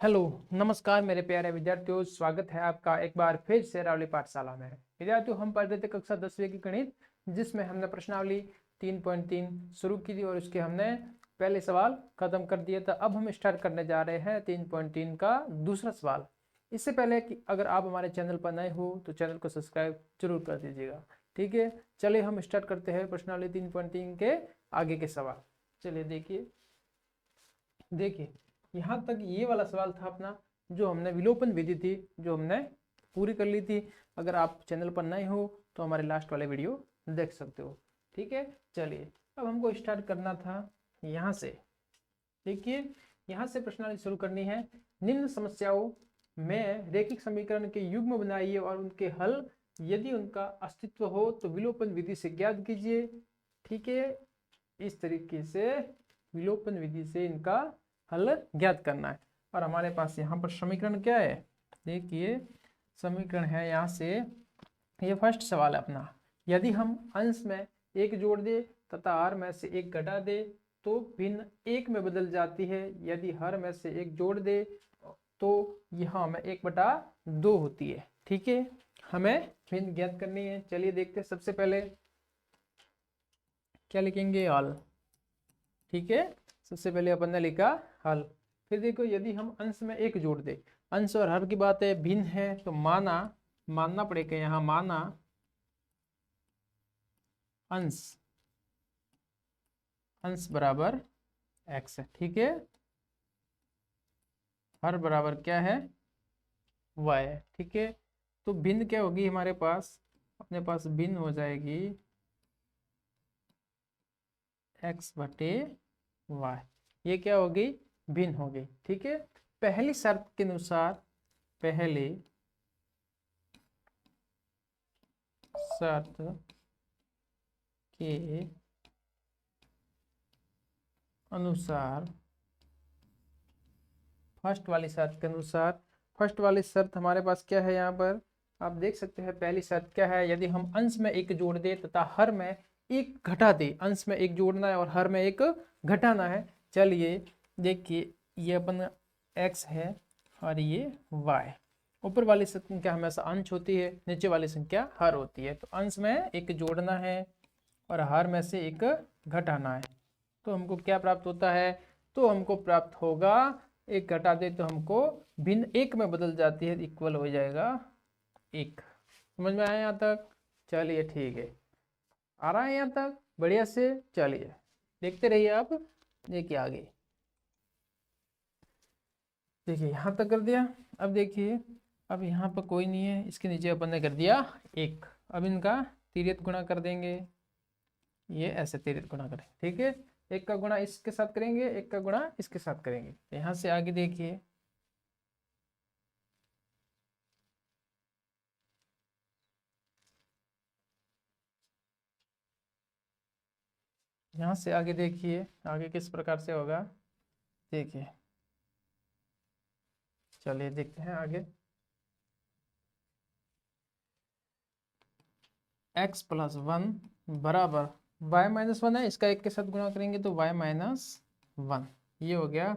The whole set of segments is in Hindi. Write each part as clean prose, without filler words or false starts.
हेलो, नमस्कार मेरे प्यारे विद्यार्थियों। स्वागत है आपका एक बार फिर से रावली पाठशाला में। विद्यार्थियों, हम पढ़ रहे थे कक्षा 10वीं की गणित, जिसमें हमने प्रश्नावली 3.3 शुरू की थी और उसके हमने पहले सवाल खत्म कर दिया था। अब हम स्टार्ट करने जा रहे हैं 3.3 का दूसरा सवाल। इससे पहले कि अगर आप हमारे चैनल पर नए हो तो चैनल को सब्सक्राइब जरूर कर दीजिएगा। ठीक है, चलिए हम स्टार्ट करते हैं प्रश्नावली 3.3 के आगे के सवाल। चलिए देखिए देखिए यहाँ तक ये वाला सवाल था अपना, जो हमने विलोपन विधि थी, जो हमने पूरी कर ली थी। अगर आप चैनल पर नए हो तो हमारे लास्ट वाले वीडियो देख सकते हो। ठीक है, चलिए अब हमको स्टार्ट करना था यहाँ से। देखिए, यहाँ से प्रश्नावली शुरू करनी है। निम्न समस्याओं में रेखिक समीकरण के युग्म बनाइए और उनके हल यदि उनका अस्तित्व हो तो विलोपन विधि से ज्ञात कीजिए। ठीक है, इस तरीके से विलोपन विधि से इनका हल ज्ञात करना है। और हमारे पास यहाँ पर समीकरण क्या है, देखिए समीकरण है यहाँ से, ये फर्स्ट सवाल है अपना। यदि हम अंश में एक जोड़ दे तथा हर में से एक घटा दे तो भिन्न एक में बदल जाती है। यदि हर में से एक जोड़ दे तो यहाँ में 1/2 होती है। ठीक है, हमें भिन्न ज्ञात करनी है। चलिए देखते हैं, सबसे पहले क्या लिखेंगे, हल। ठीक है, सबसे पहले अपन ने लिखा हल। फिर देखो, यदि हम अंश में एक जोड़ दे, अंश और हर की बात है, भिन्न है तो मानना पड़ेगा यहाँ, माना अंश बराबर x है। ठीक है, हर बराबर क्या है, y है। ठीक है, तो भिन्न क्या होगी हमारे पास, अपने पास भिन्न हो जाएगी x/y। ये क्या होगी, भिन्न हो गई। ठीक है, पहली शर्त के अनुसार, पहली शर्त के अनुसार, फर्स्ट वाली शर्त के अनुसार, फर्स्ट वाली शर्त हमारे पास क्या है, यहाँ पर आप देख सकते हैं। पहली शर्त क्या है, यदि हम अंश में एक जोड़ दे तथा हर में एक घटा दे। अंश में एक जोड़ना है और हर में एक घटाना है। चलिए देखिए, ये अपन x है और ये y। ऊपर वाली संख्या हमेशा अंश होती है, नीचे वाली संख्या हर होती है। तो अंश में एक जोड़ना है और हर में से एक घटाना है, तो हमको क्या प्राप्त होता है, तो हमको प्राप्त होगा, एक घटा दे तो हमको भिन्न एक में बदल जाती है, इक्वल हो जाएगा एक। समझ में आया यहाँ तक? चलिए ठीक है, आ रहा है यहाँ तक बढ़िया से। चलिए देखते रहिए आप। देखिए आगे, देखिए यहाँ तक कर दिया। अब देखिए, अब यहाँ पर कोई नहीं है, इसके नीचे अपन ने कर दिया एक। अब इनका तिर्यक गुणा कर देंगे, ये ऐसे तिर्यक गुणा करें। ठीक है, एक का गुणा इसके साथ करेंगे, एक का गुणा इसके साथ करेंगे। तो यहाँ से आगे देखिए, यहाँ से आगे देखिए, आगे किस प्रकार से होगा, देखिए चलिए देखते हैं आगे। x+1 बराबर y-1 है, इसका एक के साथ गुणा करेंगे तो y-1। ये हो गया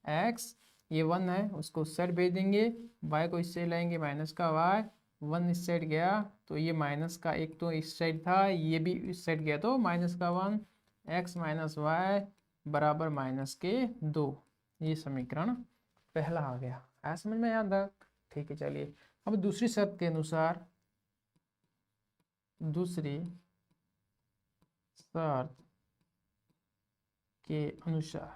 x, ये 1 है, उसको उस साइड भेज देंगे, y को इस साइड लाएंगे, माइनस का y, 1 इस साइड गया तो ये माइनस का एक तो इस साइड था, ये भी इस साइड गया तो माइनस का 1, x - y बराबर -2। ये समीकरण पहला आ गया। आया समझ में याद तक? ठीक है, चलिए अब दूसरी शर्त के अनुसार, दूसरी शर्त के अनुसार,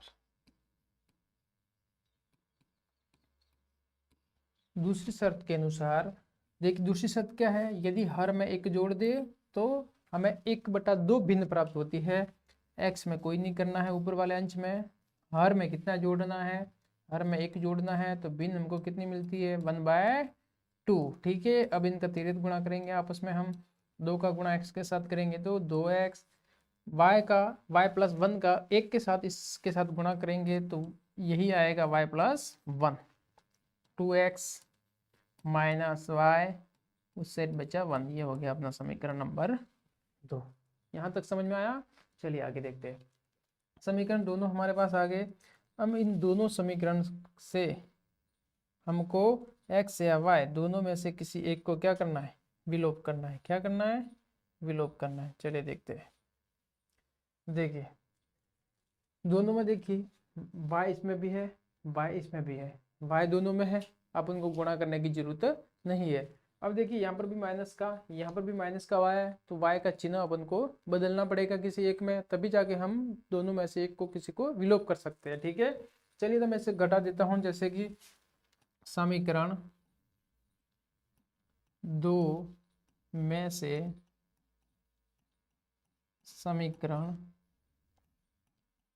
दूसरी शर्त के अनुसार देखिए, दूसरी शर्त क्या है, यदि हर में एक जोड़ दे तो हमें 1/2 भिन्न प्राप्त होती है। x में कोई नहीं करना है, ऊपर वाले अंश में हर में कितना जोड़ना है, हर में एक जोड़ना है, तो भिन्न हमको कितनी मिलती है, 1/2। ठीक है, अब इनका तिर्यक गुणा करेंगे आपस में हम, 2 का गुणा x के साथ करेंगे तो 2x, y+1 का एक के साथ इसके साथ गुणा करेंगे तो यही आएगा y+1। 2x -y, उस सेट बचा 1। ये हो गया अपना समीकरण नंबर 2। यहाँ तक समझ में आया? चलिए आगे देखते हैं। समीकरण दोनों हमारे पास आ गए। अब इन दोनों समीकरण से हमको x या y दोनों में से किसी एक को क्या करना है, विलोप करना है। क्या करना है, विलोप करना है। चलिए देखते हैं। देखिए दोनों में देखिए y इसमें भी है, y इसमें भी है, y दोनों में है, आप उनको गुणा करने की जरूरत नहीं है। अब देखिए यहाँ पर भी माइनस का, यहाँ पर भी माइनस का y है, तो y का चिन्ह अपन को बदलना पड़ेगा किसी एक में, तभी जाके हम दोनों में से एक को किसी को विलोप कर सकते हैं। ठीक है, चलिए तो मैं इसे घटा देता हूँ। जैसे कि समीकरण 2 में से समीकरण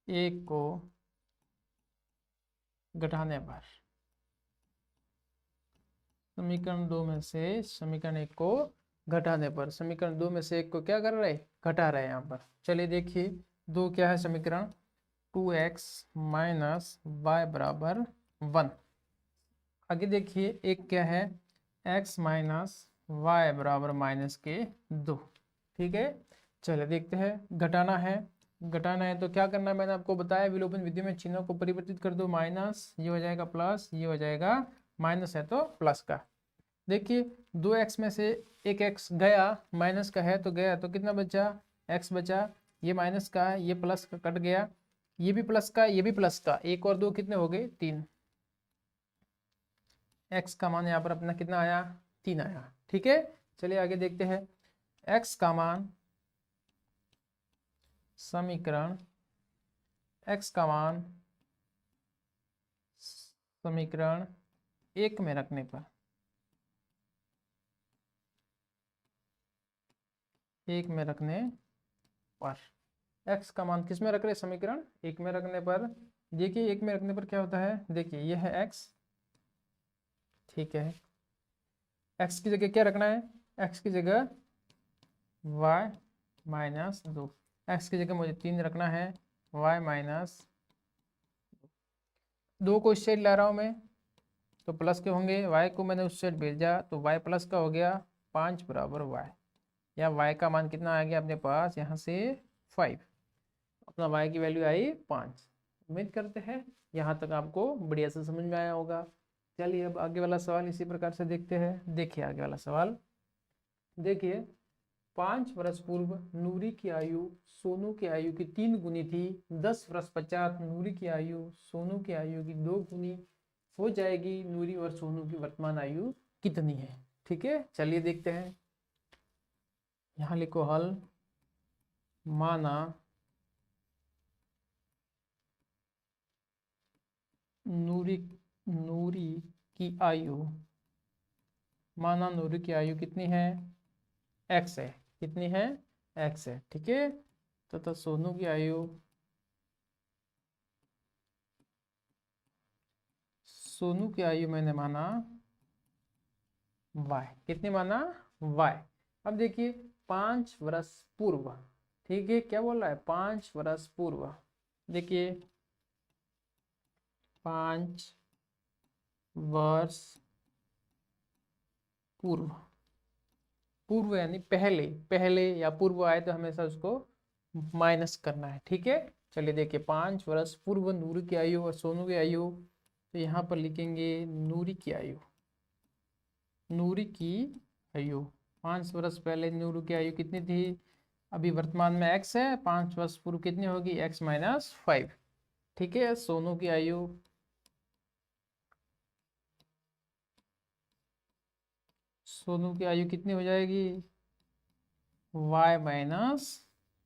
1 को घटाने पर, समीकरण 2 में से समीकरण 1 को घटाने पर, समीकरण 2 में से 1 को क्या कर रहे, घटा रहे हैं यहाँ पर। चलिए देखिए 2 क्या है, समीकरण 2x माइनस वाई बराबर 1। आगे देखिए एक क्या है, x माइनस वाई बराबर माइनस के 2। ठीक है, चलिए देखते हैं। घटाना है, घटाना है तो क्या करना है, मैंने आपको बताया विलोपन विधि में चिन्हों को परिवर्तित कर दो। माइनस ये हो जाएगा प्लस, ये हो जाएगा माइनस है तो प्लस का। देखिए 2x में से एक x गया, माइनस का है तो गया, तो कितना बचा, x बचा। ये माइनस का है, ये प्लस का कट गया, ये भी प्लस का, ये भी प्लस का, 1 और 2 कितने हो गए, 3। x का मान यहाँ पर अपना कितना आया, 3 आया। ठीक है, चलिए आगे देखते हैं। x का मान समीकरण, x का मान समीकरण 1 में रखने पर, 1 में रखने पर, x का मान किस में रख रहे, समीकरण 1 में रखने पर। देखिए 1 में रखने पर क्या होता है, देखिए यह है x। ठीक है, x की जगह क्या रखना है, x की जगह y माइनस 2, x की जगह मुझे 3 रखना है, y माइनस 2 को इस साइड ला रहा हूँ मैं तो प्लस के होंगे, y को मैंने उस साइड भेजा तो y प्लस का हो गया, 5 बराबर y, या y का मान कितना आ गया अपने पास यहाँ से 5, अपना y की वैल्यू आई 5। उम्मीद करते हैं यहाँ तक आपको बढ़िया से समझ में आया होगा। चलिए अब आगे वाला सवाल इसी प्रकार से देखते हैं। देखिए आगे वाला सवाल, देखिए 5 वर्ष पूर्व नूरी की आयु सोनू की आयु की 3 गुनी थी। 10 वर्ष पश्चात नूरी की आयु सोनू की आयु की 2 गुनी हो जाएगी। नूरी और सोनू की वर्तमान आयु कितनी है। ठीक है, चलिए देखते हैं। यहाँ लिखो हल। माना नूरी की आयु, माना नूरी की आयु कितनी है, x है। कितनी है, x है। ठीक है, तो सोनू की आयु, सोनू की आयु मैंने माना y। कितनी माना, y। अब देखिए 5 वर्ष पूर्व, ठीक है, क्या बोल रहा है, 5 वर्ष पूर्व। देखिए 5 वर्ष पूर्व, पूर्व यानी पहले, पहले या पूर्व आए तो हमेशा उसको माइनस करना है। ठीक है, चलिए देखिए 5 वर्ष पूर्व नूरी की आयु और सोनू की आयु, तो यहाँ पर लिखेंगे नूरी की आयु, नूरी की आयु 5 वर्ष पहले नूरी की आयु कितनी थी, अभी वर्तमान में x है, 5 वर्ष पूर्व कितनी होगी, x माइनस 5। ठीक है, सोनू की आयु, सोनू की आयु कितनी हो जाएगी, y माइनस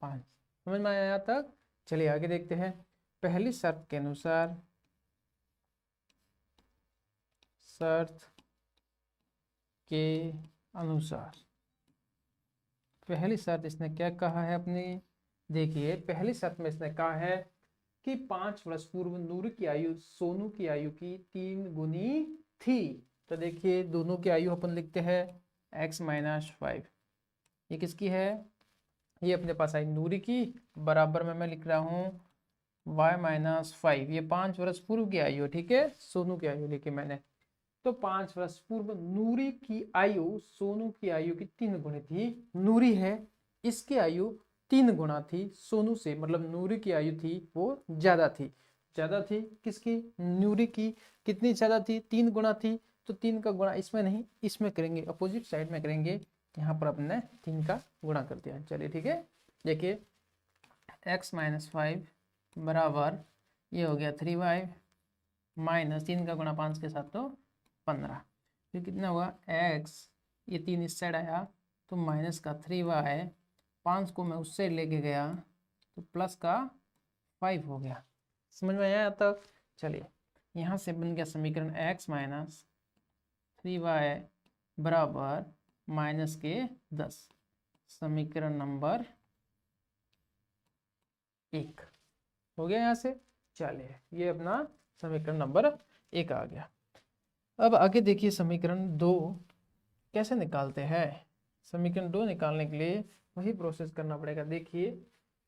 5। समझ में आया यहाँ तक। चलिए आगे देखते हैं। पहली शर्त के अनुसार, शर्त के अनुसार, पहली शर्त इसने क्या कहा है अपनी, देखिए पहली शर्त में इसने कहा है कि 5 वर्ष पूर्व नूर की आयु सोनू की आयु की 3 गुनी थी। तो देखिए दोनों की आयु अपन लिखते हैं x माइनस 5। ये किसकी है, ये अपने पास आई नूरी की, बराबर में मैं लिख रहा हूँ y माइनस 5। ये 5 वर्ष पूर्व की आयु, ठीक है, सोनू की आयु लिखी मैंने। तो 5 वर्ष पूर्व नूरी की आयु सोनू की आयु की 3 गुनी थी। नूरी है, इसकी आयु 3 गुना थी सोनू से, मतलब नूरी की आयु थी वो ज्यादा थी। ज़्यादा थी किसकी, नूरी की। कितनी ज़्यादा थी, 3 गुना थी, तो 3 का गुणा इसमें नहीं इसमें करेंगे, अपोजिट साइड में करेंगे। यहाँ पर अपने 3 का गुणा कर दिया। चलिए ठीक है, देखिए x माइनस 5 बराबर ये हो गया 3y माइनस 3 का गुणा 5 के साथ तो 15। फिर कितना हुआ x, ये 3 इस साइड आया तो माइनस का 3y, 5 को मैं उससे लेके गया तो प्लस का 5 हो गया। समझ में आया तक। चलिए यहाँ से बन गया समीकरण x माइनस 3y बराबर माइनस के 10। समीकरण नंबर 1 हो गया यहाँ से। चलिए ये अपना समीकरण नंबर 1 आ गया। अब आगे देखिए समीकरण 2 कैसे निकालते हैं। समीकरण 2 निकालने के लिए वही प्रोसेस करना पड़ेगा। देखिए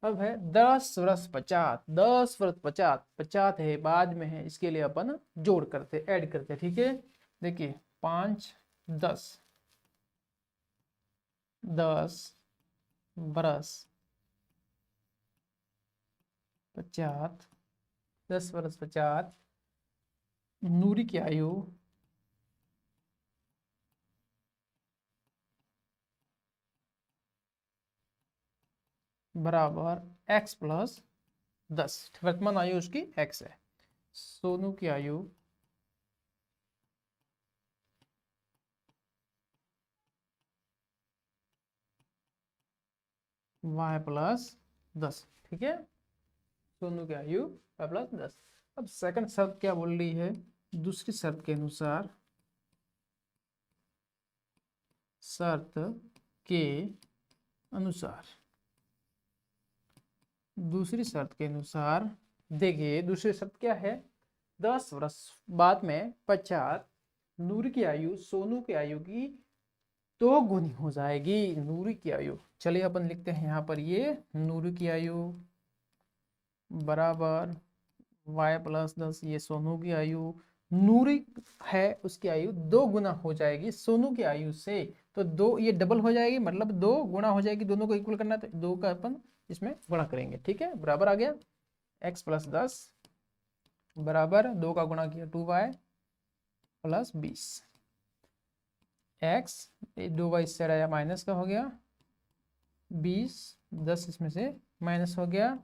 अब है 10 + 50, 10 + 50, 50 है बाद में है, इसके लिए अपन जोड़ करते ऐड करते, ठीक है। देखिए 5 10 10 बरस 50, 10 + 50, नूरी की आयु बराबर x + 10। वर्तमान आयु उसकी x है। सोनू की आयु y + 10, ठीक है। सोनू की आयु y + 10। अब सेकंड शर्त क्या बोल रही है, दूसरी शर्त के अनुसार, शर्त के अनुसार, दूसरी शर्त के अनुसार देखिए दूसरी शर्त क्या है, 10 वर्ष बाद में 50 नूर की आयु सोनू की आयु की 2 गुनी हो जाएगी। नूर की आयु, चलिए अपन लिखते हैं यहाँ पर, ये नूर की आयु बराबर y + 10, ये सोनू की आयु, नूरी है उसकी आयु 2 गुना हो जाएगी सोनू की आयु से। तो 2 ये डबल हो जाएगी, मतलब 2 गुना हो जाएगी, दोनों को इक्वल करना है तो 2 का अपन इसमें गुणा करेंगे, ठीक है। बराबर आ गया x + 10 बराबर 2 का गुणा किया 2y + 20। x 2y इससे आया माइनस का हो गया 20, 10 इसमें से माइनस हो गया,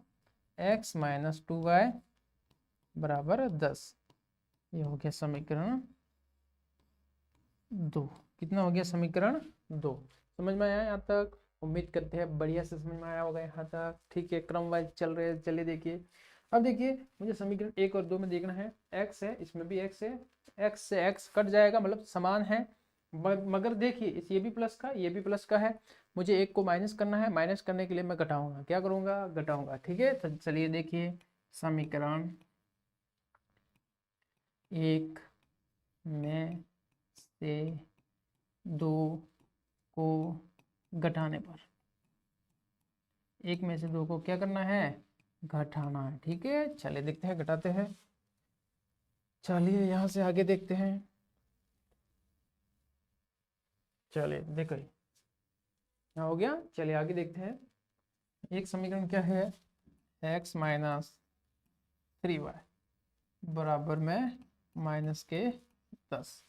x - 2y बराबर 10। ये हो गया समीकरण 2। कितना हो गया समीकरण 2। समझ में आया यहाँ तक, उम्मीद करते हैं बढ़िया से समझ में आया होगा यहाँ तक, ठीक है। क्रम वाइज चल रहे हैं, चलिए देखिए। अब देखिए मुझे समीकरण 1 और 2 में देखना है, x है इसमें भी x है, x से x कट जाएगा मतलब समान है, मगर देखिए ये भी प्लस का ये भी प्लस का है, मुझे एक को माइनस करना है, माइनस करने के लिए मैं घटाऊंगा, क्या करूंगा घटाऊंगा, ठीक है। तो चलिए देखिए समीकरण 1 में से 2 को घटाने पर, 1 में से 2 को क्या करना है घटाना है, ठीक है। चलिए देखते हैं घटाते हैं। चलिए यहाँ से आगे देखते हैं। चलिए देखो यहाँ हो गया, चलिए आगे देखते हैं। एक समीकरण क्या है, x - 3y बराबर में माइनस के 10।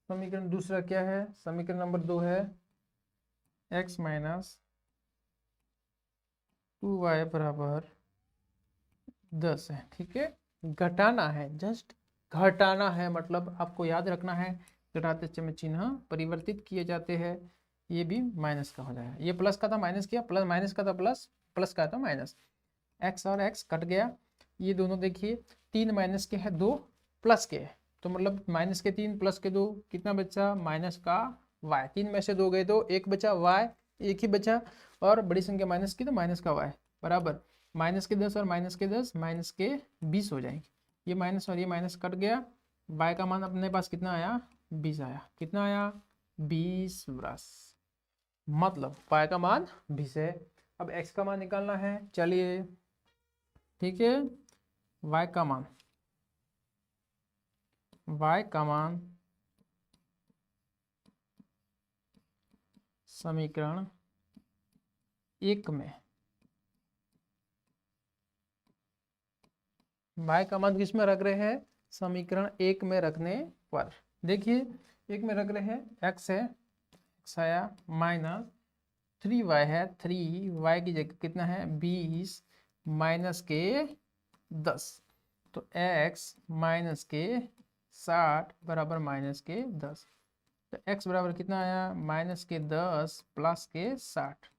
समीकरण दूसरा क्या है, समीकरण नंबर 2 है x - 2y बराबर 10 है, ठीक है। घटाना है, जस्ट घटाना है, मतलब आपको याद रखना है घटाते समय चिन्ह परिवर्तित किए जाते हैं। ये भी माइनस का हो जाएगा, ये प्लस का था माइनस किया, प्लस माइनस का था प्लस, प्लस का था माइनस, x और x कट गया। ये दोनों देखिए 3 माइनस के है 2 प्लस के है, तो मतलब माइनस के 3 प्लस के 2 कितना बचा माइनस का y, 3 में से 2 गए तो 1 बचा, y एक ही बचा, और बड़ी संख्या माइनस की तो माइनस का y बराबर माइनस के 10 और माइनस के 10 माइनस के 20 हो जाएंगे। ये माइनस और ये माइनस कट गया, y का मान अपने पास कितना आया 20 आया, कितना आया 20 वर्ष, मतलब y का मान 20 है। अब x का मान निकालना है, चलिए ठीक है। y का मान समीकरण 1 में y का मान किस में रख रहे हैं, समीकरण 1 में रखने पर। देखिए 1 में रख रहे हैं, x है, x आया, माइनस 3y है, 3y की जगह कितना है 20 माइनस के 10, तो x माइनस के 60 बराबर माइनस के 10, तो x बराबर कितना आया माइनस के 10 प्लस के 60,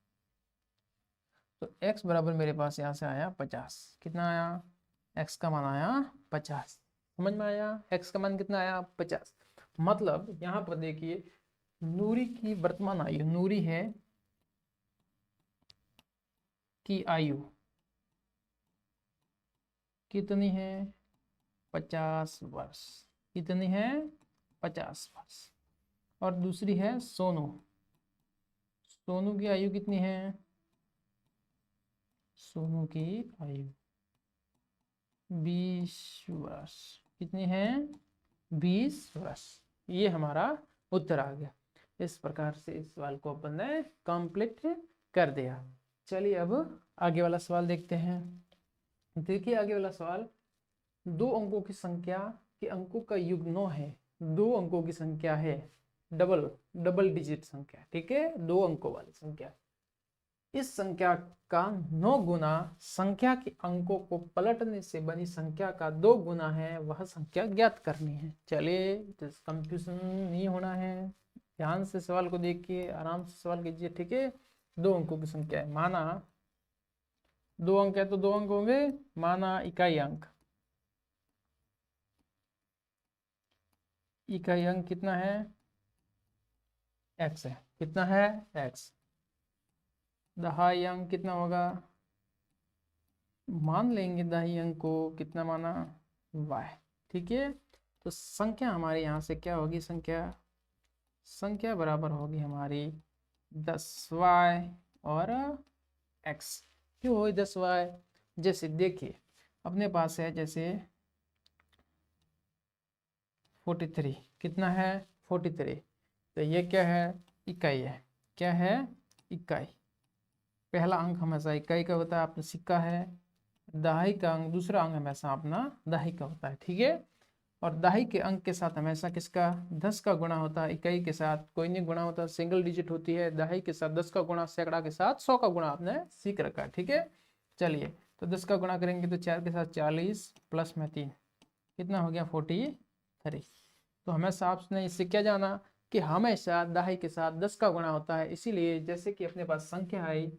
तो x बराबर मेरे पास यहाँ से आया 50। कितना आया, x का मान आया 50। समझ में आया, x का मान कितना आया 50। मतलब यहाँ पर देखिए नूरी की वर्तमान आयु, नूरी है की आयु कितनी है 50 वर्ष, कितनी है 50 वर्ष। और दूसरी है सोनू, सोनू की आयु कितनी है, सोनू की आयु 20 वर्ष, कितनी है 20 वर्ष। ये हमारा उत्तर आ गया। इस प्रकार से इस सवाल को अपन ने कंप्लीट कर दिया। चलिए अब आगे वाला सवाल देखते हैं। देखिए आगे वाला सवाल, 2 अंकों की संख्या के अंकों का युग्म 9 है, 2 अंकों की संख्या है, डबल डिजिट संख्या, ठीक है, 2 अंकों वाली संख्या। इस संख्या का 9 गुना संख्या के अंकों को पलटने से बनी संख्या का 2 गुना है, वह संख्या ज्ञात करनी है। चलिए कंफ्यूजन नहीं होना है, ध्यान से सवाल को देखिए, आराम से सवाल कीजिए, ठीक है। 2 अंकों की संख्या है, माना 2 अंक है तो 2 अंक होंगे, माना इकाई अंक, इकाई अंक कितना है x है, कितना है x, दहाई अंक कितना होगा, मान लेंगे दहाई अंक को, कितना माना y, ठीक है। तो संख्या हमारे यहाँ से क्या होगी, संख्या बराबर होगी हमारी 10y और x। क्यों होगी 10y, जैसे देखिए अपने पास है जैसे 43, कितना है 43, तो ये क्या है इकाई है, क्या है इकाई, पहला अंक हमेशा इकाई का होता है, अपना सिक्का है। दहाई का अंक, दूसरा अंक हमेशा अपना दहाई का होता है, ठीक है। और दहाई के अंक के साथ हमेशा किसका 10 का गुणा होता है, इकाई के साथ कोई नहीं गुणा होता, सिंगल डिजिट होती है। दहाई के साथ 10 का गुणा, सैकड़ा के साथ 100 का गुणा आपने सीख रखा है, ठीक है। चलिए तो 10 का गुणा करेंगे तो 4 के साथ 40 प्लस में 3, कितना हो गया 43। तो हमेशा आपने इससे क्या जाना कि हमेशा दहाई के साथ 10 का गुणा होता है, इसीलिए जैसे कि अपने पास संख्या आई,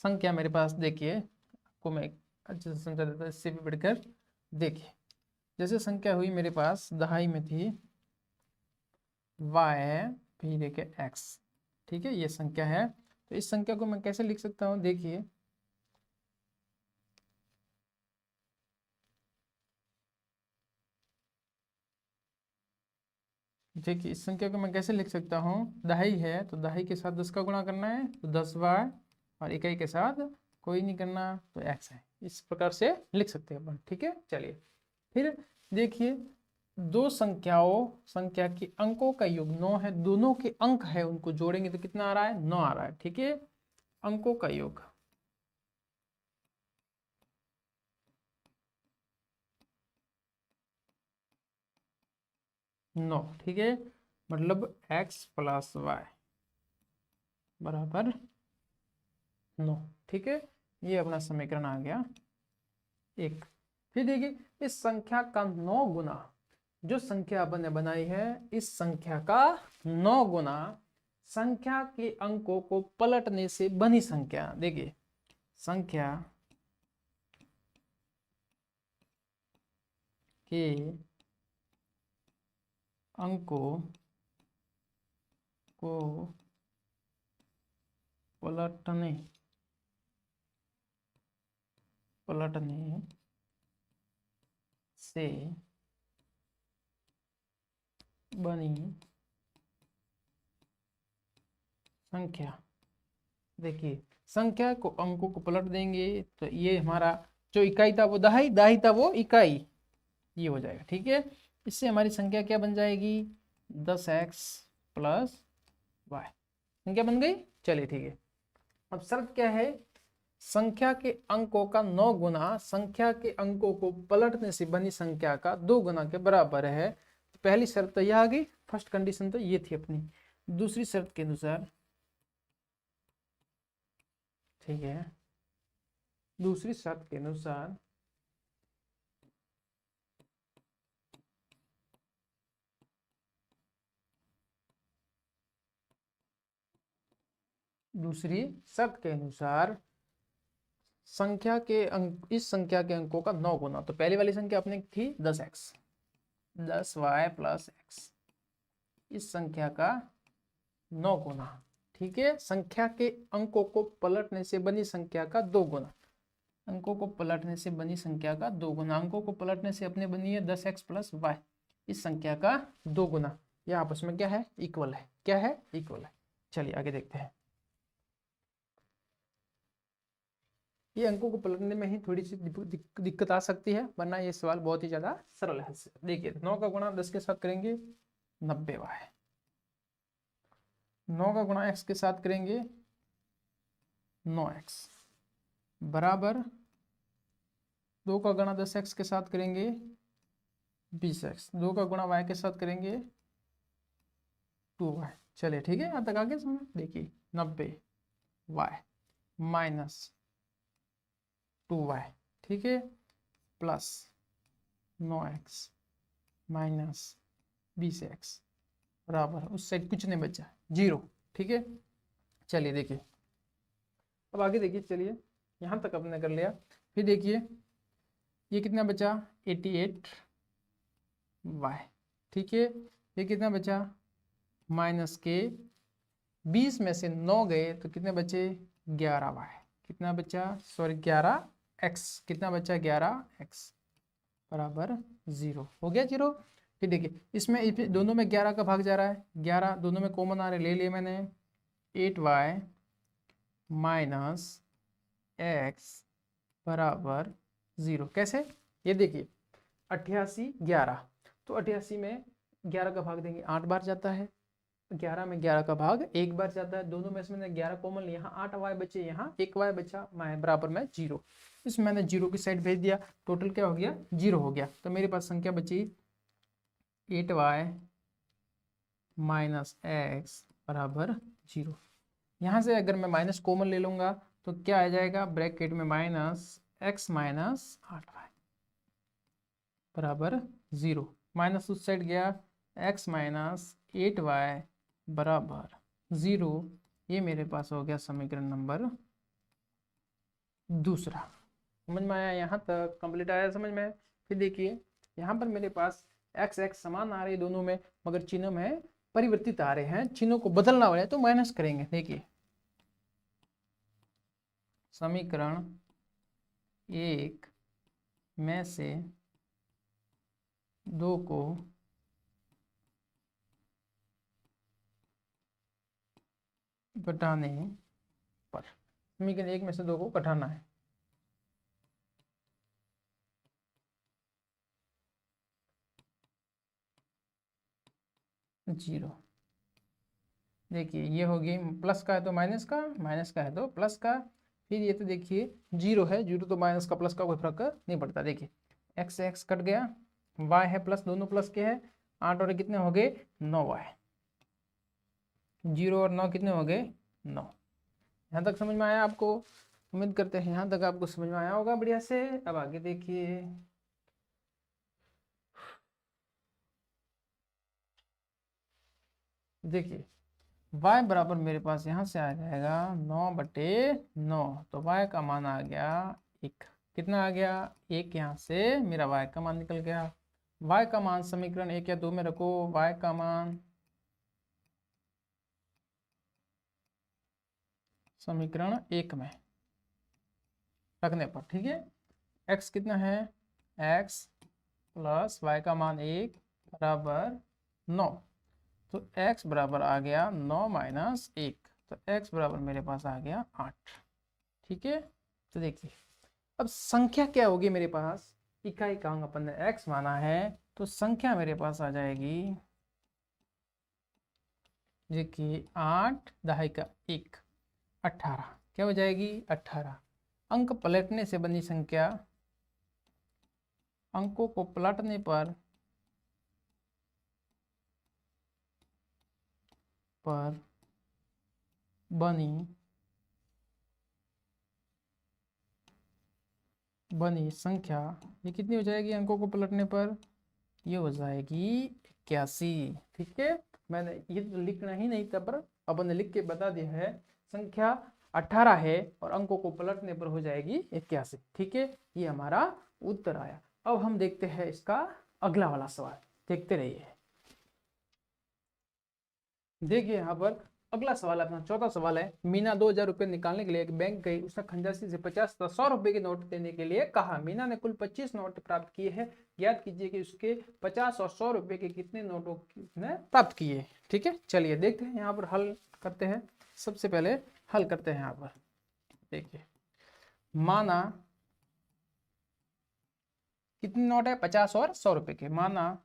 संख्या मेरे पास देखिए, आपको मैं अच्छे से समझा देता हूँ, इससे भी बढ़कर देखिए। जैसे संख्या हुई मेरे पास दहाई में थी y फिर एक x, ठीक है, ये संख्या है। तो इस संख्या को मैं कैसे लिख सकता हूँ, देखिए देखिए इस संख्या को मैं कैसे लिख सकता हूँ, दहाई है तो दहाई के साथ 10 का गुणा करना है तो 10y, और इकाई के साथ कोई नहीं करना तो x है, इस प्रकार से लिख सकते हैं अपन, ठीक है। चलिए फिर देखिए, संख्या के अंकों का योग 9 है, दोनों के अंक है, उनको जोड़ेंगे तो कितना आ रहा है 9 आ रहा है, ठीक है। अंकों का योग 9, ठीक है, मतलब x प्लस वाई बराबर 9, ठीक है। ये अपना समीकरण आ गया 1। फिर देखिए इस संख्या का 9 गुना, जो संख्या अपन ने बनाई है इस संख्या का 9 गुना संख्या के अंकों को पलटने से बनी संख्या। देखिए संख्या के अंकों को पलटने से बनी संख्या। देखिए संख्या को अंकों को पलट देंगे तो ये हमारा जो इकाई था वो दहाई, दहाई था वो इकाई, ये हो जाएगा, ठीक है। इससे हमारी संख्या क्या बन जाएगी 10x प्लस वाई, संख्या बन गई। चलिए ठीक है, अब शर्त क्या है संख्या के अंकों का 9 गुना संख्या के अंकों को पलटने से बनी संख्या का 2 गुना के बराबर है। तो पहली शर्त तो यह आ गई, फर्स्ट कंडीशन तो ये थी अपनी। दूसरी शर्त के अनुसार, ठीक है, दूसरी शर्त के अनुसार संख्या के अंक, इस संख्या के अंकों का 9 गुना, तो पहली वाली संख्या अपने थी 10x, 10y प्लस x, इस संख्या का 9 गुना, ठीक है। संख्या के अंकों को पलटने से बनी संख्या का 2 गुना, अंकों को पलटने से बनी संख्या का 2 गुना, अंकों को पलटने से अपने बनी है 10x प्लस y, इस संख्या का 2 गुना। यह आपस में क्या है, इक्वल है। क्या है, इक्वल है। चलिए आगे देखते हैं। ये अंकों को पलटने में ही थोड़ी सी दिक्कत आ सकती है, वरना ये सवाल बहुत ही ज्यादा सरल है। देखिए 9 का गुणा 10 के साथ करेंगे 90y, 9 का गुणा x के साथ करेंगे 9x, बराबर 2 का गुणा 10x के साथ करेंगे 20x, 2 का गुणा y के साथ करेंगे 2y। चलिए ठीक है, यहाँ तक आगे समझ। देखिए 90y माइनस 2y, ठीक है, प्लस 9x माइनस 20x, बराबर उस साइड कुछ नहीं बचा, 0, ठीक है। चलिए देखिए अब आगे देखिए, चलिए यहाँ तक आपने कर लिया। फिर देखिए ये कितना बचा, 88y, ठीक है। ये कितना बचा, माइनस के 20 में से 9 गए तो कितने बचे, 11y, कितना बचा, सॉरी 11x, कितना बचा, 11x, बराबर 0 हो गया, 0। फिर देखिए इसमें दोनों में 11 का भाग जा रहा है, 11 दोनों में कॉमन आ रहे, ले लिए मैंने, 8y माइनस x बराबर 0। कैसे, ये देखिए 88 11, तो 88 में 11 का भाग देंगे 8 बार जाता है, 11 में 11 का भाग 1 बार जाता है, दोनों में से मैंने 11 कॉमन लिया, यहाँ 8y बचे, यहाँ 1y बचा, मैं बराबर में 0, इसमें मैंने 0 की साइड भेज दिया, टोटल क्या हो गया, 0 हो गया। तो मेरे पास संख्या बची 8y माइनस x बराबर 0। यहाँ से अगर मैं माइनस कॉमन ले लूँगा तो क्या आ जाएगा, ब्रैकेट में माइनस x माइनस 8y बराबर 0, माइनस उस साइड गया, x माइनस 8y बराबर 0। ये मेरे पास हो गया समीकरण नंबर दूसरा। समझ में आया, यहाँ तक कंप्लीट आया समझ में। फिर देखिए यहाँ पर मेरे पास x x समान आ रही है दोनों में, मगर चिन्ह में परिवर्तित आ रहे हैं, चिन्हों को बदलना हो रहा है तो माइनस करेंगे। देखिए समीकरण 1 में से 2 को घटाने पर, समीकरण 1 में से 2 को घटाना है, जीरो। देखिए ये हो गई, प्लस का है तो माइनस का, माइनस का है तो प्लस का। फिर ये तो देखिए 0 है, 0 तो माइनस का प्लस का कोई फर्क नहीं पड़ता। देखिए x से x कट गया, y है प्लस, दोनों प्लस के हैं, 8 और कितने हो गए, 9y, 0 और 9 कितने हो गए, 9। यहाँ तक समझ में आया आपको, उम्मीद करते हैं यहाँ तक आपको समझ में आया होगा बढ़िया से। अब आगे देखिए, देखिए y बराबर मेरे पास यहाँ से आ जाएगा 9/9, तो y का मान आ गया 1। कितना आ गया, 1, यहाँ से मेरा y का मान निकल गया। y का मान समीकरण 1 या 2 में रखो, y का मान समीकरण 1 में रखने पर, ठीक है, x कितना है, x प्लस y का मान 1 बराबर 9, तो x बराबर आ गया 9 माइनस 1, तो x बराबर मेरे पास आ गया 8, ठीक है। तो देखिए अब संख्या क्या होगी मेरे पास, इकाई का अंक अपन ने x माना है, तो संख्या मेरे पास आ जाएगी, देखिए 8 दहाई का 1, 18, क्या हो जाएगी 18। अंक पलटने से बनी संख्या, अंकों को पलटने पर बनी संख्या, ये कितनी हो जाएगी अंकों को पलटने पर? ये हो जाएगी 81। ठीक है, मैंने ये तो लिखना ही नहीं था, पर अब मैंने लिख के बता दिया है। संख्या 18 है और अंकों को पलटने पर हो जाएगी 81। ठीक है, ये हमारा उत्तर आया। अब हम देखते हैं इसका अगला वाला सवाल, देखते रहिए। देखिए यहाँ पर अगला सवाल, अपना चौथा सवाल है। मीना 2000 रुपए निकालने के लिए एक बैंक गई। उसने खंजासी से 50 तथा 100 रुपए के नोट देने के लिए कहा। मीना ने कुल 25 नोट प्राप्त किए हैं। ज्ञात कीजिए कि उसके 50 और 100 रुपए के कितने नोटों ने प्राप्त किए। ठीक है, चलिए देखते हैं यहाँ पर हल करते हैं। सबसे पहले हल करते हैं यहाँ पर। देखिए, माना कितने नोट है? 50 और 100 रुपए के। माना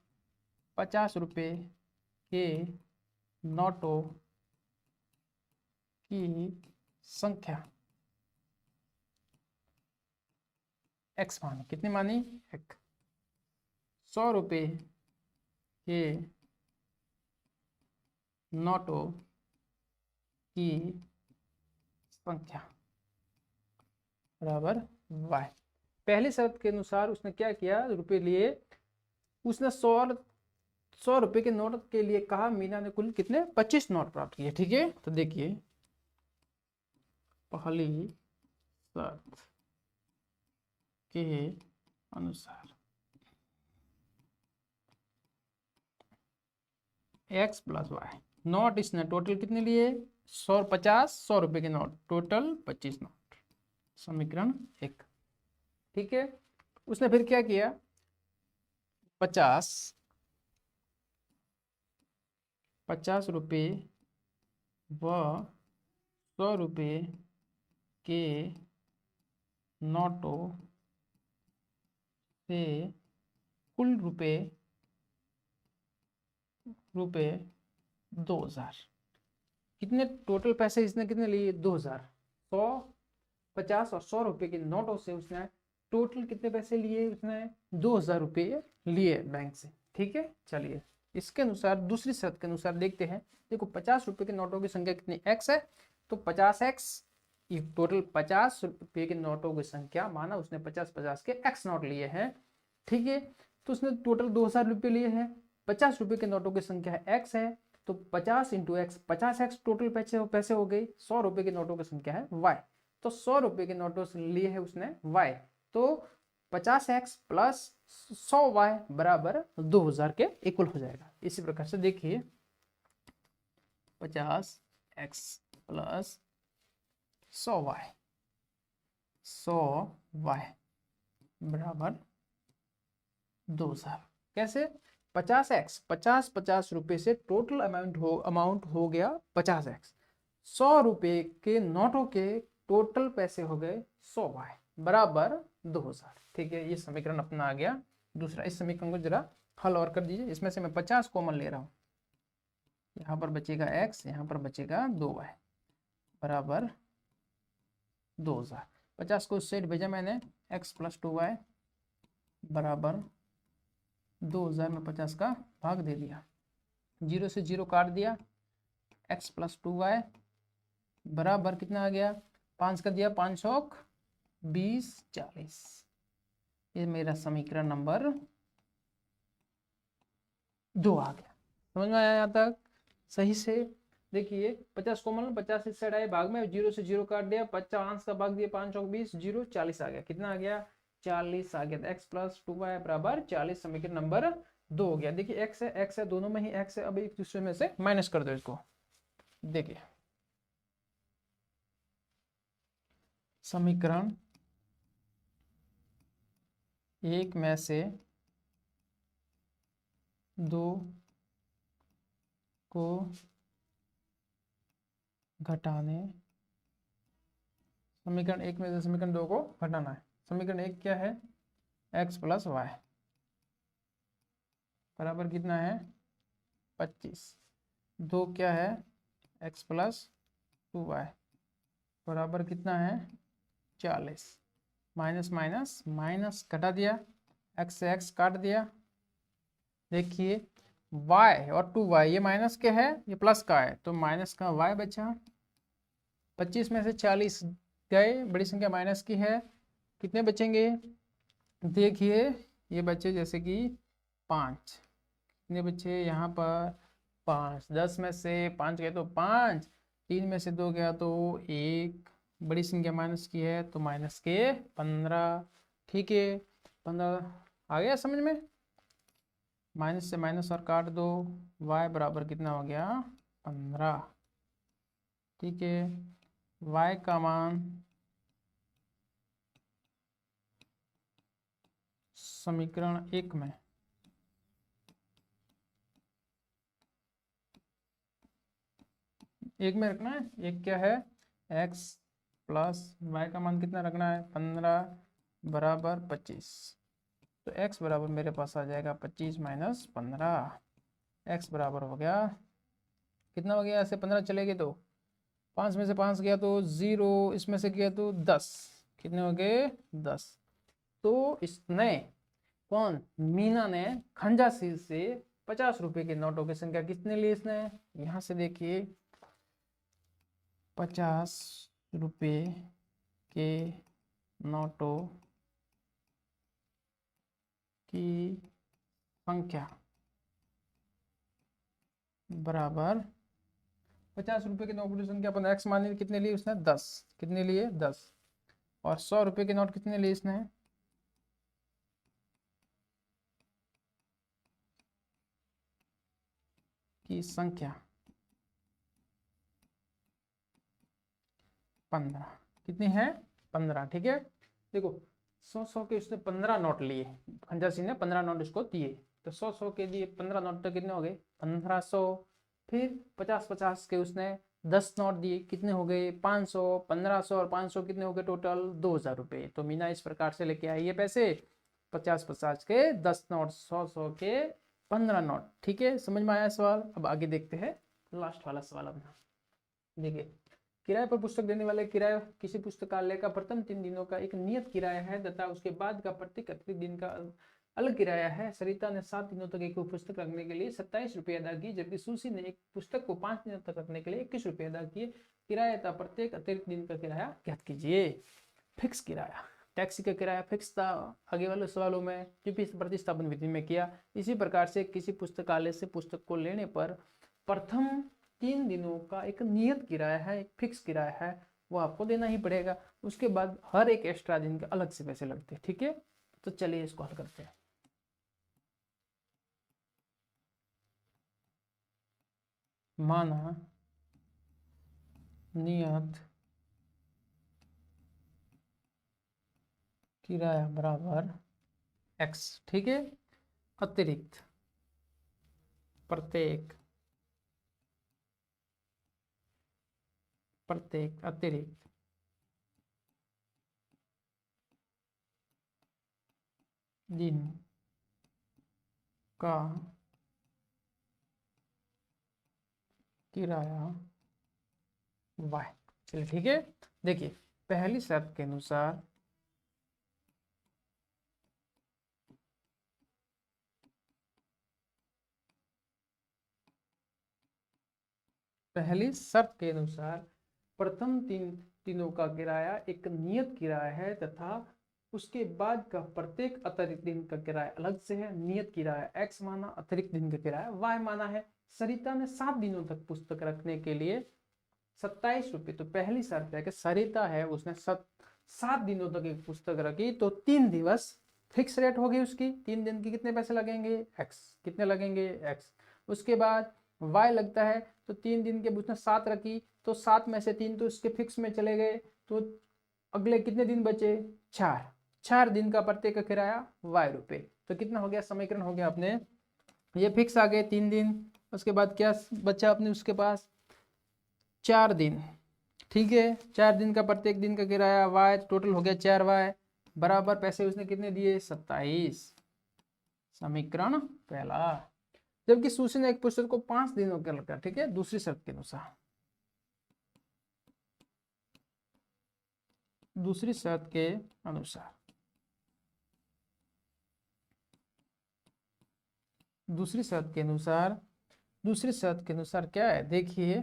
50 रुपए के नोटों की संख्या x मानी। कितनी मानी? एक। 100 रुपए के नोटों की संख्या बराबर y। पहली शर्त के अनुसार उसने क्या किया? रुपए लिए, उसने 100 रुपए के नोट के लिए कहा। मीना ने कुल कितने? 25 नोट प्राप्त किए। ठीक है, तो देखिए, पहली शर्त के अनुसार x प्लस वाई, नोट इसने टोटल कितने लिए? 150, 100 रुपए के नोट, टोटल 25 नोट। समीकरण 1। ठीक है, उसने फिर क्या किया? 50 रुपए व 100 रुपए के नोटों से कुल रुपए 2000। कितने टोटल पैसे इसने कितने लिए? 2000। 100, 50 और 100 रुपए के नोटों से उसने टोटल कितने पैसे लिए? उसने 2000 रुपये लिए बैंक से। ठीक है, चलिए इसके अनुसार दूसरी शर्त के अनुसार देखते हैं। देखो, 50 रुपए के नोटों की संख्या कितनी? x है, तो 50x, ये टोटल 50 रुपए के नोटों की संख्या, माना उसने 50-50 के x नोट लिए हैं। ठीक है, तो उसने टोटल 2000 रुपये लिए हैं। 50 रुपए के नोटों की संख्या x है, तो 50 इंटू एक्स, 50x टोटल पैसे हो गए। 100 रुपए के नोटों की संख्या है y, तो 100 रुपए के नोटों से लिए है उसने y, तो 50x प्लस 100y बराबर 2000 के इक्वल हो जाएगा। इसी प्रकार से देखिए, 50x प्लस 100y बराबर 2000। कैसे? 50x, 50 रुपए से टोटल अमाउंट हो गया 50x। 100 रुपए के नोटों के टोटल पैसे हो गए 100y बराबर 2000। ठीक है, ये समीकरण अपना आ गया दूसरा। इस समीकरण को जरा हल और कर दीजिए। इसमें से मैं 50 कॉमन ले रहा हूं, यहाँ पर बचेगा x, यहाँ पर बचेगा 2y बराबर 2000। 50 को सेट भेजा मैंने, x प्लस 2y बराबर 2000 में 50 का भाग दे दिया, 0 से 0 काट दिया। x प्लस 2y बराबर कितना आ गया? 5 का दिया, 5 और 20, 40। ये मेरा समीकरण नंबर 2 आ गया। समझ में आया यहाँ तक? सही से देखिए, 50 कॉमन, 50 इस साइड आए, भाग में 0 से 0 काट दिया, 50 का भाग दिया, 5 और 20, 0, 40 आ गया। कितना आ गया? 40 आ गया। x प्लस 2y बराबर 40, समीकरण नंबर 2 हो गया। देखिए, x है, दोनों में ही x है। अब एक दूसरे में से माइनस कर दो इसको। देखिए, समीकरण 1 में से 2 को घटाने, समीकरण 1 में से समीकरण 2 को घटाना है। समीकरण 1 क्या है? x प्लस वाई बराबर कितना है? 25। 2 क्या है? x प्लस 2y बराबर कितना है? 40, माइनस माइनस माइनस घटा दिया, x से x काट दिया। देखिए y और 2y, ये माइनस के है, ये प्लस का है, तो माइनस का y बचा। 25 में से 40 गए, बड़ी संख्या माइनस की है, कितने बचेंगे? देखिए ये बचे जैसे कि 5, कितने बचे यहाँ पर? 5। 10 में से 5 गए तो 5, 3 में से 2 गया तो 1, बड़ी संख्या माइनस की है तो माइनस के 15। ठीक है, 15 आ गया समझ में? माइनस से माइनस और काट दो, y बराबर कितना हो गया? 15। ठीक है, y का मान समीकरण 1 में रखना है। एक क्या है? x प्लस y का मान कितना रखना है? 15 बराबर 25। तो x बराबर मेरे पास आ जाएगा 25 माइनस 15। x बराबर हो गया, कितना हो गया? ऐसे 15 चलेगी तो 5 में से 5 गया तो 0, इसमें से गया तो 10, कितने हो गए? 10। तो इसने, कौन? मीना ने खंजा सील से 50 रुपए के नोटों की संख्या कितने ली इसने? यहां से देखिए 50 रुपए के नोटों की संख्या बराबर 50 रुपए के नोट की संख्या अपन एक्स मान ली, कितने लिए उसने? 10। कितने लिए? 10। और 100 रुपए के नोट कितने लिए इसने? की संख्या 15। कितनी है? 15। ठीक है, देखो 100 के उसने 15 नोट लिए, खंजा सिंह ने 15 नोट इसको दिए, तो 100 के दिए 15 नोट, तो कितने हो गए? 1500। फिर 50 के उसने 10 नोट दिए, कितने हो गए? 500। 1500 और 500 कितने हो गए टोटल? 2000 रुपये। तो मीना इस प्रकार से लेके आई है पैसे, 50 के 10 नोट, 100 के 15 नोट। ठीक है, समझ में आया सवाल? अब आगे देखते हैं लास्ट वाला सवाल अपना। देखिए, किराए पर पुस्तक देने वाले किराया किसी पुस्तकालय का प्रथम 3 दिनों का एक नियत किराया है तथा उसके बाद का प्रत्येक अतिरिक्त दिन का अलग किराया है। सरिता ने 7 दिनों तक एक पुस्तक रखने के लिए 27 रुपये अदा किए, जबकि सुशी ने एक पुस्तक को 5 दिनों तक रखने के लिए 21 रुपये अदा किए। किराया तथा प्रत्येक अतिरिक्त दिन का किराया ज्ञात कीजिए। फिक्स किराया, टैक्सी का किराया फिक्स था आगे वाले सवालों में, जो प्रतिस्थापन विधि में किया। इसी प्रकार से किसी पुस्तकालय से पुस्तक को लेने पर प्रथम 3 दिनों का एक नियत किराया है, एक फिक्स किराया है, वो आपको देना ही पड़ेगा। उसके बाद हर एक एक्स्ट्रा दिन के अलग से पैसे लगते हैं। ठीक है, तो चलिए इसको हल करते हैं। माना नियत किराया बराबर x। ठीक है, अतिरिक्त प्रत्येक अतिरिक्त दिन का किराया y। चलिए ठीक है, देखिए पहली शर्त के अनुसार प्रथम 3 दिनों का किराया एक नियत किराया है तथा उसके बाद का प्रत्येक अतिरिक्त दिन का किराया अलग से है। नियत किराया x माना, अतिरिक्त दिन का किराया y माना है। सरिता ने 7 दिनों तक पुस्तक रखने के लिए 27 रुपये। तो पहली शर्त है कि सरिता है, उसने 7 दिनों तक एक पुस्तक रखी, तो 3 दिवस फिक्स रेट होगी उसकी। 3 दिन की कितने पैसे लगेंगे? x। कितने लगेंगे? x। उसके बाद y लगता है, तो 3 दिन के उसने 7 रखी, तो 7 में से 3 तो उसके फिक्स में चले गए, तो अगले कितने दिन बचे? 4 दिन का प्रत्येक का किराया y रुपये। तो कितना हो गया? समीकरण हो गया अपने, ये फिक्स आ गए 3 दिन, उसके बाद क्या बचा अपने उसके पास? 4 दिन। ठीक है, 4 दिन का प्रत्येक दिन का किराया y, टोटल हो गया 4y बराबर पैसे उसने कितने दिए? 27। समीकरण पहला। जबकि सुशी ने एक पुस्तक को 5 दिनों के लगा। ठीक है, दूसरी शर्त के अनुसार दूसरी शर्त के अनुसार, दूसरी शर्त के अनुसार, दूसरी शर्त के अनुसार क्या है, देखिए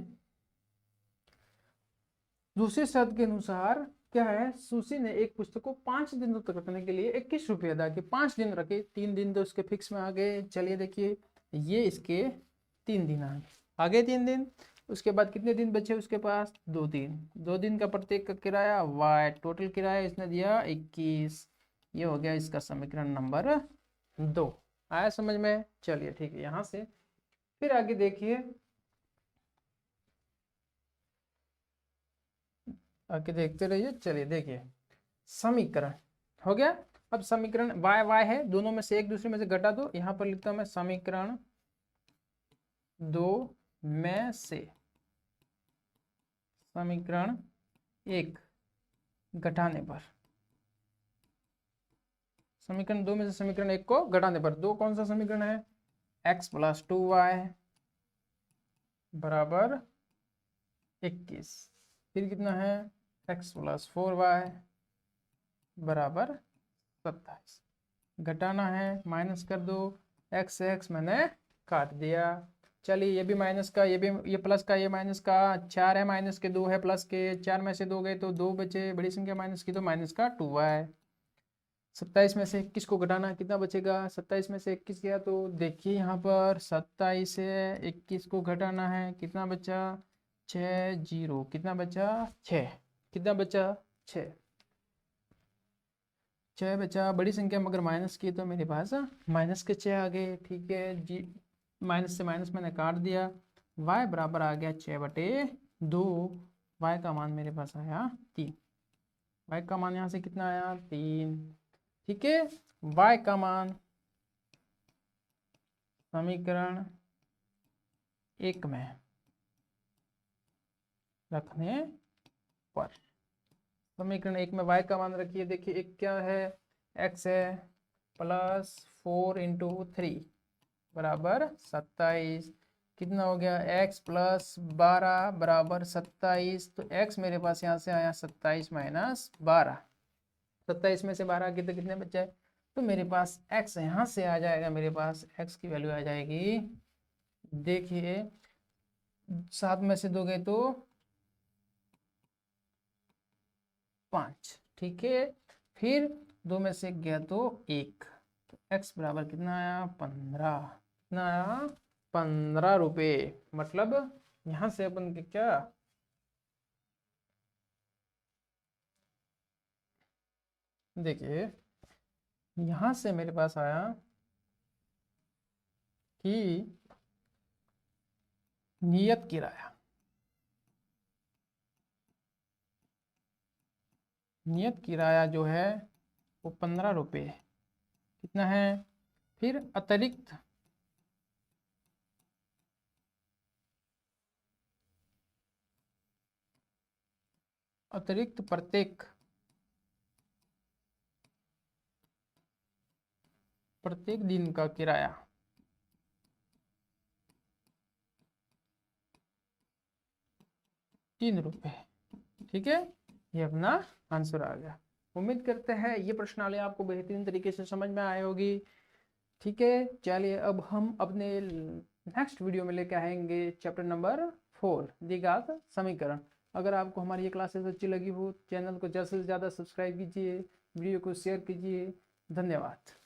दूसरी शर्त के अनुसार क्या है, सुशी ने एक पुस्तक को 5 दिनों तक रखने के लिए 21 रुपये अदा किए। 5 दिन रखे, 3 दिन तो उसके फिक्स में आ गए। चलिए देखिए, ये इसके 3 दिन आ गए 3 दिन। उसके बाद कितने दिन बचे उसके पास, 2 दिन। 2 दिन का प्रत्येक का किराया वाई, टोटल किराया इसने दिया 21। ये हो गया इसका समीकरण नंबर 2। आया समझ में? चलिए ठीक है, यहाँ से फिर आगे देखिए, आगे देखते रहिए। चलिए देखिए, समीकरण हो गया। अब समीकरण वाई वाई है, दोनों में से एक दूसरे में से घटा दो। यहाँ पर लिखता हूं मैं समीकरण 2 में से समीकरण 1 घटाने पर, समीकरण 2 में से समीकरण 1 को घटाने पर, 2 कौन सा समीकरण है, x प्लस 2y बराबर 21। फिर कितना है, x प्लस 4y बराबर 27। घटाना है, माइनस कर दो, x x मैंने काट दिया। चलिए ये भी माइनस का, ये भी, ये प्लस का, ये माइनस का, 4 है माइनस के, 2 है प्लस के, 4 में से 2 गए तो 2 बचे, बड़ी संख्या माइनस की तो माइनस का 2y। 27 में से 21 को घटाना, कितना बचेगा, 27 में से 21 गया तो देखिए यहाँ पर 27 से 21 को घटाना है, कितना बचा, 6 जीरो, कितना बचा 6, कितना बचा 6, 6 बचा। बड़ी संख्या मगर माइनस की तो मेरे पास माइनस के 6 आ गए। ठीक है जी, माइनस से माइनस मैंने काट दिया, y बराबर आ गया 6/2। y का मान मेरे पास आया 3, y का मान यहाँ से कितना आया 3। ठीक है, y का मान समीकरण 1 में रखने पर, समीकरण 1 में y का मान रखिए। देखिए एक क्या है, x है प्लस 4 इंटू 3 बराबर 27। कितना हो गया, x प्लस 12 बराबर 27। तो x मेरे पास यहाँ से आया 27 माइनस 12। 27 में से 12 कितने कितने बचे, तो मेरे पास x यहाँ से आ जाएगा, मेरे पास x की वैल्यू आ जाएगी, देखिए 7 में से 2 गए तो 5। ठीक है, फिर 2 में से 1 गया तो 1, तो x बराबर कितना आया 15, कितना आया 15 रुपये। मतलब यहाँ से अपन के क्या, देखिए यहाँ से मेरे पास आया कि नियत किराया, नियत किराया जो है वो 15 रुपये, कितना है, फिर अतिरिक्त अतिरिक्त प्रत्येक दिन का किराया 3 रुपये। ठीक है, ये अपना आंसर आ गया। उम्मीद करते हैं ये प्रश्नावली आपको बेहतरीन तरीके से समझ में आई होगी। ठीक है, चलिए अब हम अपने नेक्स्ट वीडियो में लेके आएंगे चैप्टर नंबर 4 द्विघात समीकरण। अगर आपको हमारी ये क्लासेस अच्छी लगी हो, चैनल को ज़्यादा से ज़्यादा सब्सक्राइब कीजिए, वीडियो को शेयर कीजिए। धन्यवाद।